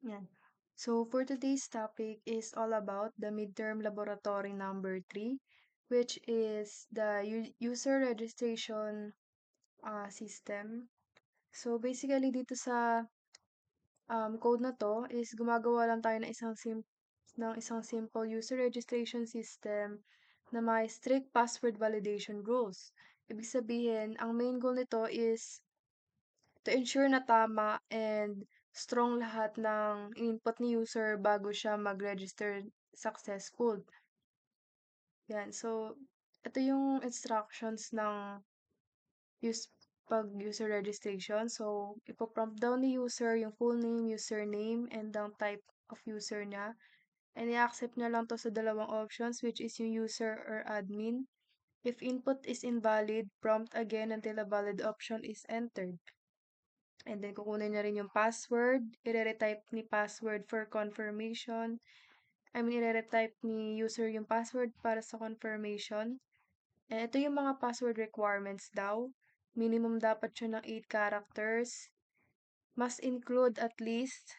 Yan. So for today's topic is all about the midterm laboratory number 3, which is the user registration system. So basically dito sa code na to is gumagawa lang tayo ng isang simple user registration system na may strict password validation rules. Ibig sabihin, ang main goal nito is to ensure na tama and strong lahat ng input ni user bago siya mag-register successful. Yan. So, ito yung instructions ng use pag user registration. So, ipoprompt daw ni user yung full name, username, and ang type of user niya. And i-accept niya lang to sa dalawang options, which is yung user or admin. If input is invalid, prompt again until a valid option is entered. And then, kukunin niya rin yung password. I-retype ni password for confirmation. I-retype ni user yung password para sa confirmation. And ito yung mga password requirements daw. Minimum dapat siya ng 8 characters. Must include at least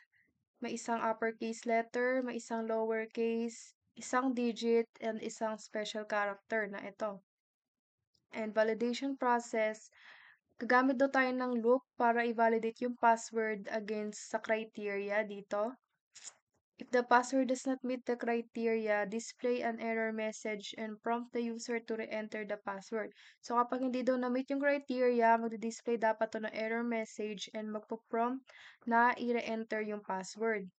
may isang uppercase letter, may isang lowercase, isang digit, and isang special character na ito. And validation process, gagamit daw tayo ng loop para i-validate yung password against sa criteria dito. If the password does not meet the criteria, display an error message and prompt the user to re-enter the password. So kapag hindi daw na-meet yung criteria, magdi-display dapat to ng error message and magpo-prompt na i-re-enter yung password.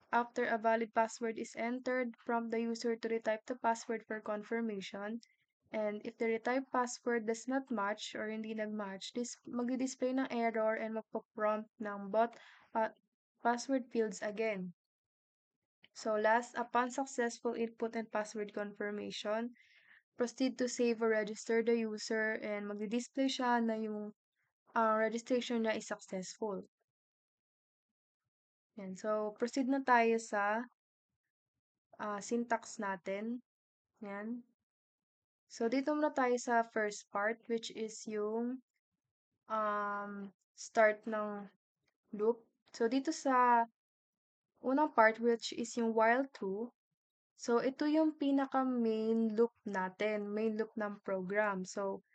After a valid password is entered, prompt the user to retype the password for confirmation. And if the retype password does not match or hindi nag-match, magdi-display ng error and magpo-prompt ng password fields again. So last, upon successful input and password confirmation, proceed to save or register the user and magdi-display siya na yung registration niya is successful. Yan. So, proceed na tayo sa syntax natin. Yan. So, dito muna tayo sa first part, which is yung start ng loop. So, dito sa unang part, which is yung while true, so ito yung pinaka main loop natin, main loop ng program. So,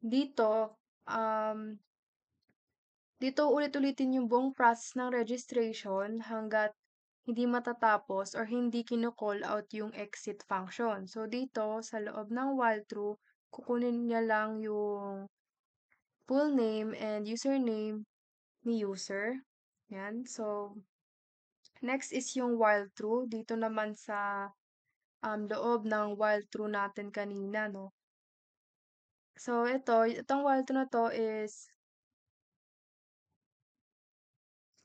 dito, dito ulit-ulitin yung buong process ng registration hanggat hindi matatapos or hindi kino-call out yung exit function. So, dito, sa loob ng while true, kukunin niya lang yung full name and username ni user. Yan. So, next is yung while true. Dito naman sa loob ng while true natin kanina, no? So, itong while true na to is,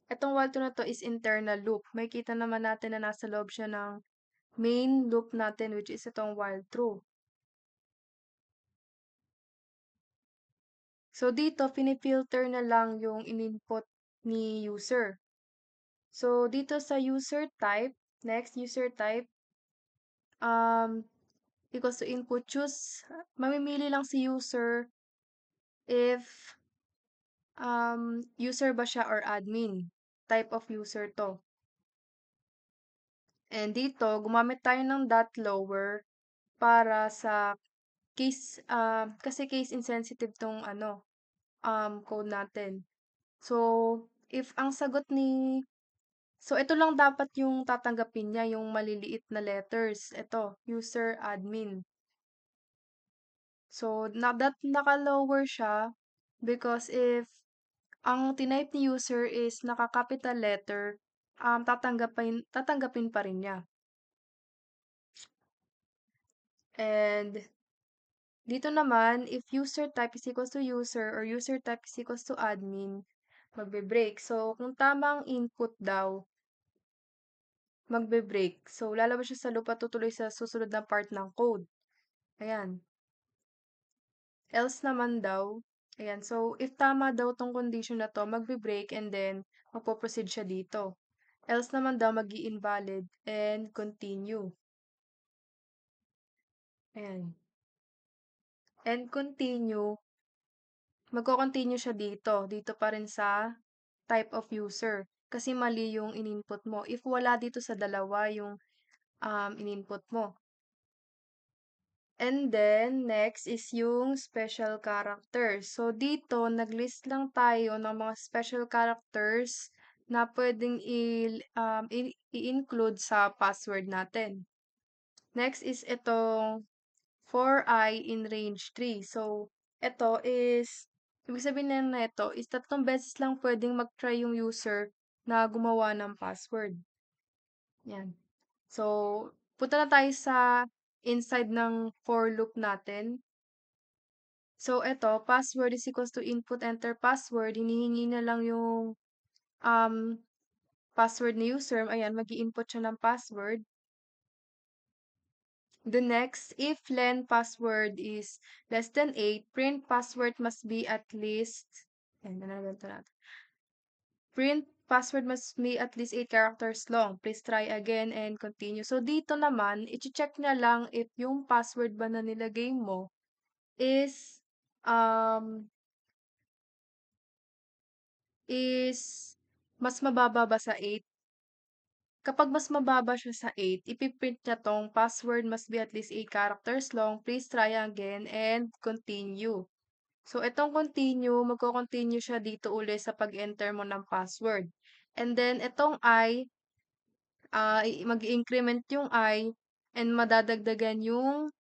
itong while true na to is internal loop. May kita naman natin na nasa loob siya ng main loop natin, which is itong while true. So, dito, pinifilter na lang yung in-input ni user. So, dito sa user type, next, user type, equals to input, mamimili lang si user if user ba siya or admin. Type of user to. And dito, gumamit tayo ng .lower para sa case, kasi case insensitive tong code natin. So, if ang sagot ni, so ito lang dapat yung tatanggapin niya, yung maliliit na letters. Ito, user admin. So, naka-lower siya because if ang tinype ni user is naka-capital letter, tatanggapin pa rin niya. And dito naman, if user type is equals to user or user type is equals to admin, magbe-break. So, kung tamang input daw, magbe-break. So, lalabas siya sa loop at tutuloy sa susunod na part ng code. Ayan. Else naman daw, ayan. So, if tama daw tong condition na to, magbe-break and then magpo-proceed siya dito. Else naman daw, mag-i-invalid and continue. Ayan. And continue, magko-continue siya dito. Dito pa rin sa type of user. kasi mali yung in-input mo. If wala dito sa dalawa yung in-input mo. And then, next is yung special characters. So, dito, nag-list lang tayo ng mga special characters na pwedeng i-include sa password natin. Next is itong for I in range 3. So, ito is, ibig sabihin na ito is 3 beses lang pwedeng mag-try yung user na gumawa ng password. Yan. So, punta na tayo sa inside ng for loop natin. So, eto, password is equals to input, enter password. Hinihingi na lang yung um, password ni user. Ayan, mag-i-input siya ng password. The next, if len password is less than 8, print password must be at least, ayan, ganito natin. Print password must be at least 8 characters long. Please try again and continue. So, dito naman, i-check niya lang if yung password ba na nilagay mo is um, is mas mababa ba sa 8? Kapag mas mababa siya sa 8, ipiprint niya tong password must be at least 8 characters long. Please try again and continue. So, itong continue, magko-continue siya dito uli sa pag-enter mo ng password. And then, itong mag-increment yung and madadagdagan yung,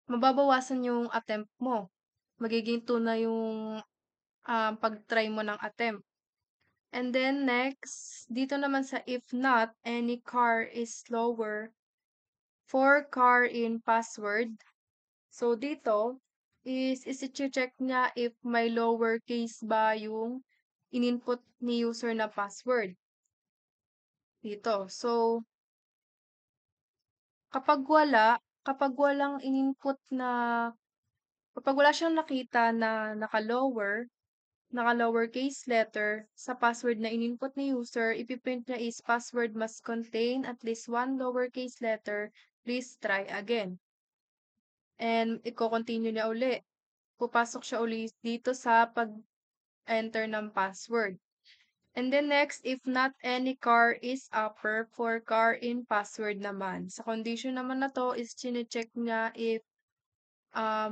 mababawasan yung attempt mo. Magiging 2 na yung pag-try mo ng attempt. And then next, dito naman sa if not, any car is slower for car in password. So dito is isi-check niya if may lowercase ba yung in-input ni user na password. Dito. So, kapag walang in-input na, kapag wala siyang nakita na naka-lowercase letter sa password na in-input ni user, ipiprint niya is password must contain at least 1 lowercase letter. Please try again. And iko-continue niya uli. Pupasok siya uli dito sa pag-enter ng password. And then next, if not any car is upper for car in password naman. Sa condition naman na to is chine-check niya if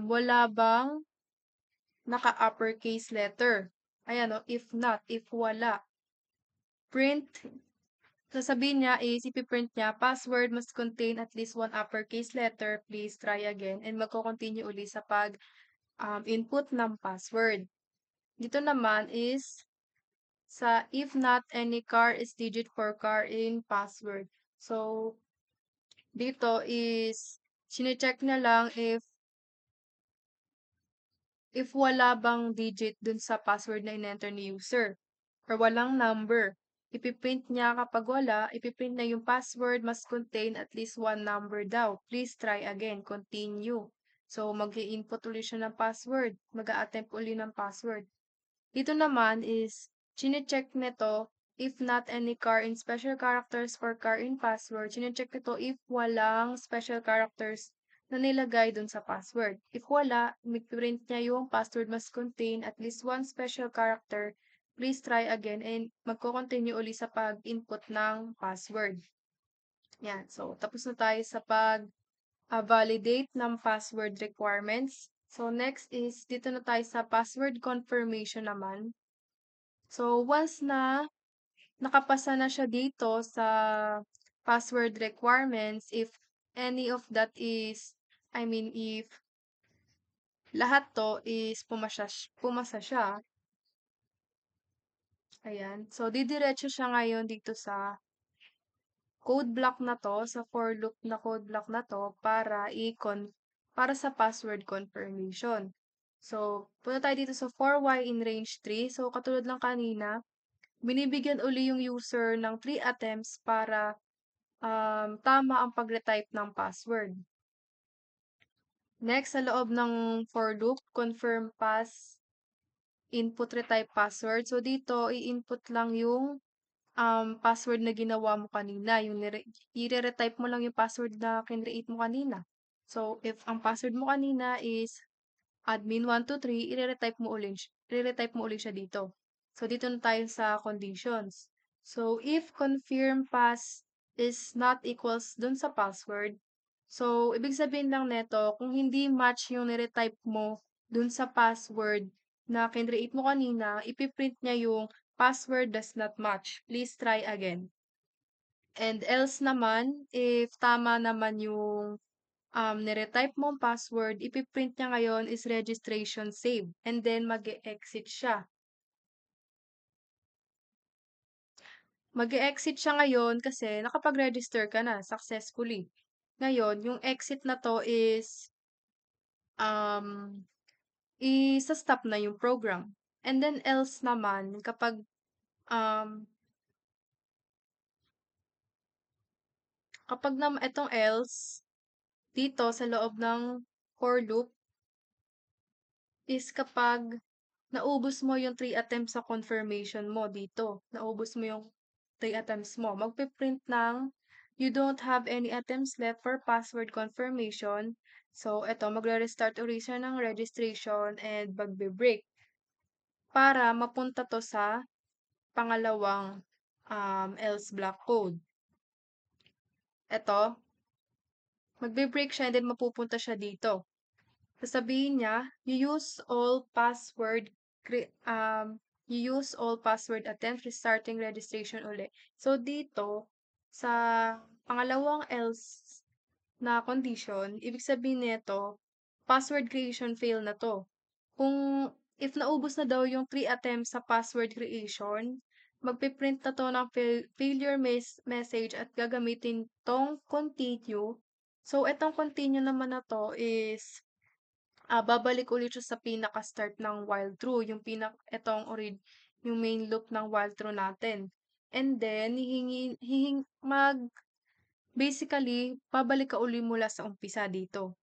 wala bang naka-uppercase letter. Ayan o, if not, if wala. Print, sasabihin niya is, ipiprint niya, password must contain at least 1 uppercase letter. Please try again. And magko-continue uli sa pag-input ng password. Dito naman is, sa if not any car is digit for car in password. So, dito is, sine-check na lang if wala bang digit dun sa password na in-enter ni user or walang number. Ipiprint niya kapag wala, ipiprint na yung password must contain at least 1 number daw. Please try again, continue. So, mag-i-input ulit siya ng password. Mag-a-attempt ulit ng password. Dito naman is, chine-check nito if not any car in special characters for car in password. Chine-check nito if walang special characters na nilagay dun sa password. If wala, mag-print niya yung password must contain at least 1 special character. Please try again and magko-continue uli sa pag-input ng password. Yan. So, tapos na tayo sa validate ng password requirements. So, next is, dito na tayo sa password confirmation naman. So, once na nakapasa na siya dito sa password requirements, if any of that is, if lahat to is pumasa siya, ayan. So, didiretso siya ngayon dito sa code block na to, sa for loop na code block na to, para sa password confirmation. So, punta tayo dito sa for y in range 3. So, katulad lang kanina, binibigyan uli yung user ng 3 attempts para tama ang pag-retype ng password. Next, sa loob ng for loop, confirm pass input retype password. So, dito, i-input lang yung password na ginawa mo kanina. Yung i-retype mo lang yung password na kinreate mo kanina. So, if ang password mo kanina is admin123, i-retype mo ulit siya dito. So, dito na tayo sa conditions. So, if confirm pass is not equals dun sa password, so, ibig sabihin lang neto, kung hindi match yung niretype mo dun sa password na kinreate mo kanina, ipiprint niya yung password does not match. Please try again. And else naman, if tama naman yung niretype mong password, ipiprint niya ngayon is registration save. And then, mag-e-exit siya. Mag-e-exit siya ngayon kasi nakapag-register ka na successfully. Ngayon, yung exit na 'to is, um, isa-stop na yung program. And then else naman um, kapag etong else, dito sa loob ng for loop is kapag naubos mo yung 3 attempts sa confirmation mo dito, naubos mo yung 3 attempts mo, magpi-print ng you don't have any attempts left for password confirmation. So, eto magre-restart uli siya ng registration and magbe-break para mapunta 'to sa pangalawang, else block code. Eto, magbe-break siya and then mapupunta siya dito. Sasabihin niya, you use all password attempts restarting registration uli. So, dito, sa pangalawang else na condition, ibig sabihin nito, password creation fail na 'to. Kung if naubos na daw yung 3 attempts sa password creation, magpi-print na 'to ng failure message at gagamitin 'tong continue. So, etong continue naman na 'to is babalik ulit siya sa pinaka-start ng while true, yung yung main loop ng while true natin. And then basically babalik ka uli mula sa umpisa dito.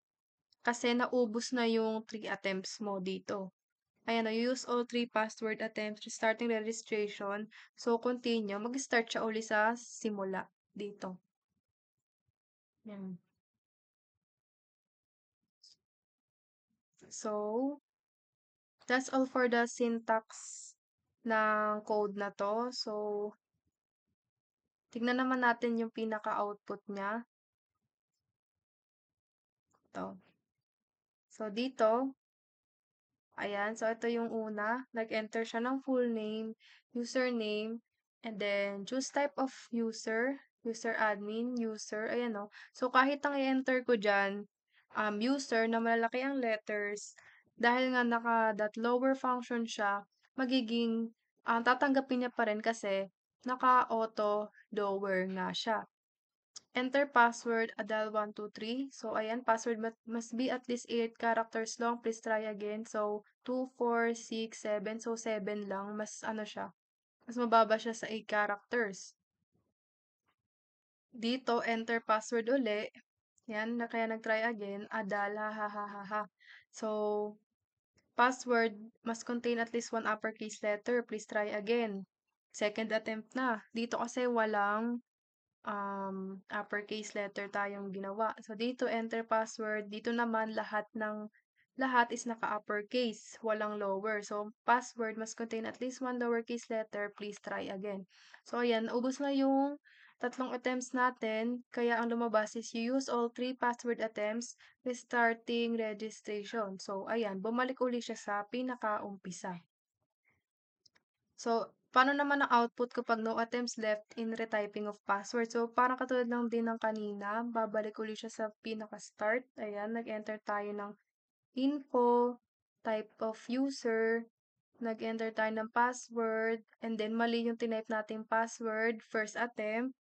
Kasi naubos na yung 3 attempts mo dito. Ayan na, use all 3 password attempts restarting registration. So, continue. Mag-start siya uli sa simula dito. Yan. So, that's all for the syntax ng code na 'to. So, tignan naman natin yung pinaka-output niya, 'to. So, dito, ayan. So, ito yung una, nag-enter siya ng full name, username, and then choose type of user admin, user, ayan, oh. So, kahit ang i-enter ko diyan, user na malalaki ang letters, dahil nga naka-lower function siya, magiging, tatanggapin niya pa rin kasi naka-auto lower nga siya. Enter password adal123. So, ayan, password must be at least 8 characters long. Please try again. So, 2, 4, 6, 7. So, 7 lang. Mas ano siya, mas mababa siya sa 8 characters. Dito, enter password uli. Yan, kaya nag-try again. Adal, ha, ha, ha, ha, ha. So, password must contain at least one uppercase letter. Please try again. Second attempt na. Dito kasi walang uppercase letter tayong ginawa. So, dito enter password, dito naman lahat is naka-uppercase, walang lower. So, password must contain at least one lowercase letter. Please try again. So, ayan, ubos na yung 3 attempts natin. Kaya ang lumabas is you use all 3 password attempts restarting registration. So, ayan, bumalik uli siya sa pinaka-umpisa. So, paano naman ang output kapag no attempts left in retyping of password? So, parang katulad lang din ng kanina, babalik ulit siya sa pinaka-start. Ayan, nag-enter tayo ng info, type of user, nag-enter tayo ng password, and then mali yung tinype nating password, first attempt.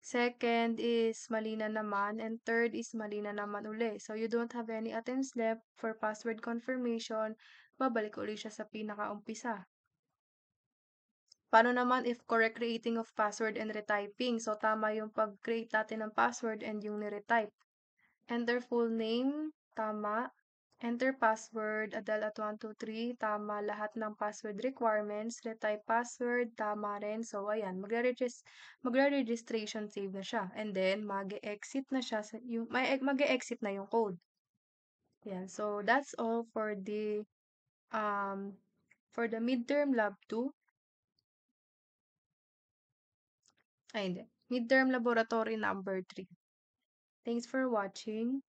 Second is mali na naman, and third is mali na naman uli. So, you don't have any attempts left for password confirmation, babalik uli siya sa pinaka-umpisa. Paano naman if correct creating of password and retyping? So, tama yung pag-create natin ng password and yung ni-retype. Enter full name, tama. Enter password, adal at 123, tama lahat ng password requirements. Retype password, tama rin. So, ayan, magre-registration save na siya. And then, mag-exit na siya, mag-exit na yung code. Yan. So, that's all um, for the midterm lab 2. Ay, hindi. Midterm laboratory number 3. Thanks for watching.